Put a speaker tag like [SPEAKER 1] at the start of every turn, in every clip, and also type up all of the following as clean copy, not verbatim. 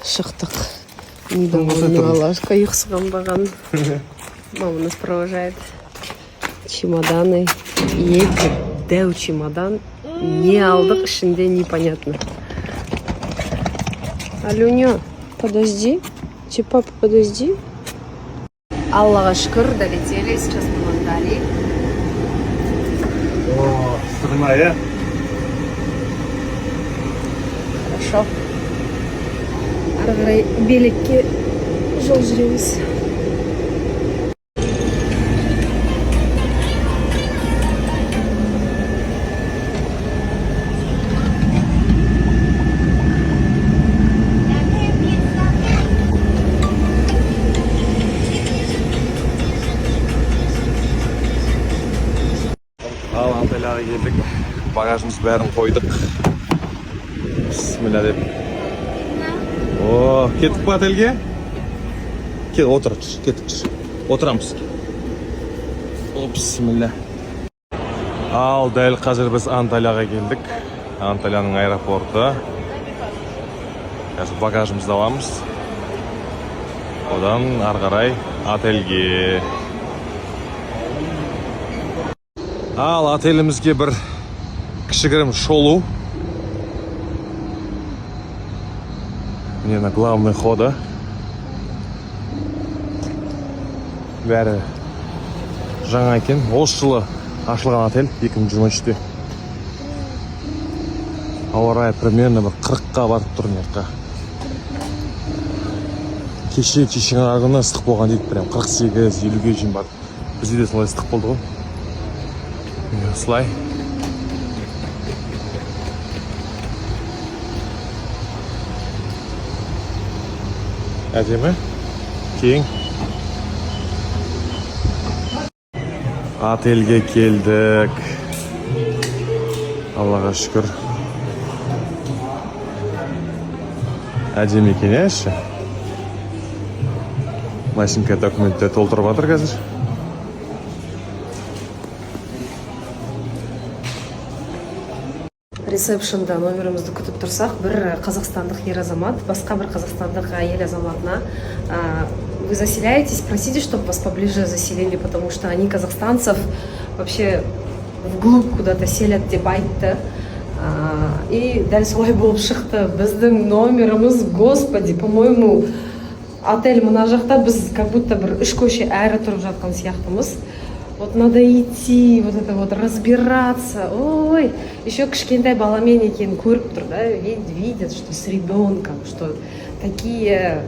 [SPEAKER 1] Шықтық. Недовольный Алашка, их сғанбаған. Мама нас провожает. Чемоданы. Екі дәу чемодан. Не алдық, ішінде непонятно. Алюня, подожди. Папа, подожди. Аллаға шүкір, долетели. Сейчас мы в Анталии.
[SPEAKER 2] О, страна,
[SPEAKER 1] Хорошо. Ары қарай Белекке жол жүреміз.
[SPEAKER 2] Ал Анталияға келдік. Багажымыз бәрін қойдық. Бисмилля деп. О, кеттік па отельге? Кел, отыр, кеттік жүр. Отырамыз. О, бисмилля. Ал, дәл қазір біз Анталияға келдік. Анталияның аэропорты. Қазір багажымызды аламыз. Одан ары қарай отельге. Ал отелімізге бір кішігірім шолу. Міне на главный хода. Бәрі жаңа екен. Осы жылы ашылған отель 2023-те. Ауа райы примерно бір 40-қа барып тұр мына жаққа. Кеше күні ыстық болған дейді, прям 48-50-ге шейін барды. Бізде де солай ыстық болды ғой. Осылай. Әдемі, кең. Отельге келдік. Аллаға шүкір. Әдемі екен, әші. Машинка документті толтырып жатыр қазір.
[SPEAKER 1] Ресепшнда номерімізді күтіп тұрсақ, бір қазақстандық ер азамат, басқа бір қазақстандық әйел азаматына: вы заселяетесь, просите, чтобы вас поближе заселили, потому что они казахстанцев вообще вглубь куда-то селят деп айтты. И дәл солай болып шықты. Біздің номеріміз, господи, по-моему, отель мына жақта, біз как будто бір 3 көше әрі тұрып жатқан сияқтымыз. Вот надо идти, вот это вот разбираться. Ой, еще кішкентай баламен екенін көріп тұр, да, видят, что с ребенком, что такие,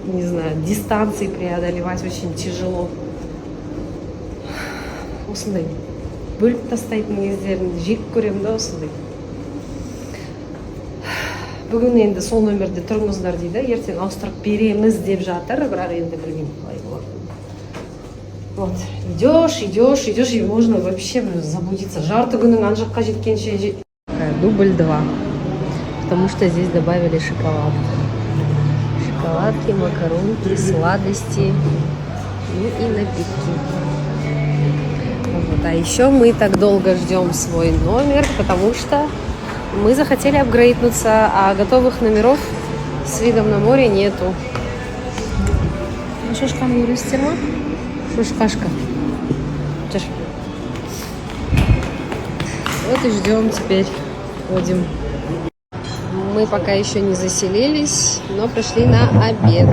[SPEAKER 1] не знаю, дистанции преодолевать очень тяжело. Осындай бөліп тастайтын кездерін жек көремін да, осындай. Бүгін енді сол номерде тұрыңыздар дейді, ертең ауыстырып береміз деп жатыр, бірақ енді білмеймін қалай болады. Вот, идешь, и можно вообще заблудиться. Жарты күнің ана жаққа жеткенше. Дубль 2, потому что здесь добавили шоколадки. Шоколадки, макаронки, сладости, ну и напитки. Вот. А еще мы так долго ждем свой номер, потому что мы захотели апгрейднуться, а готовых номеров с видом на море нету. Ну что ж, там юристима? Шушкашка. Вот и ждем теперь. Ходим. Мы пока еще не заселились, но пришли на обед.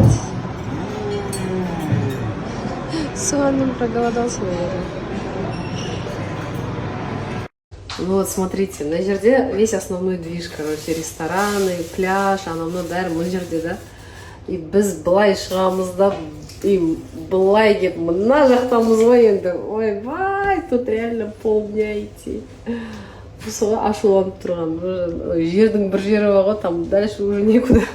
[SPEAKER 1] Суанным проголодался, наверное. Вот, смотрите, на жерде весь основной движ, короче, рестораны, пляж, анамны бәрі мына жерде, да? И біз былай шығамыз да, и былай кеп мына жақтамыз ғой енді. Ойбай, тут реально полдня идти. Соға ашуланып тұрған. Жердің бір жері бар ғой, там дальше уже некуда.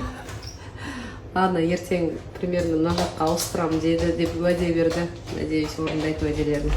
[SPEAKER 1] Ладно, ертең примерно мына жаққа ауыстырамын деді деп уәде берді. Надеюсь, орындайды уәделерін.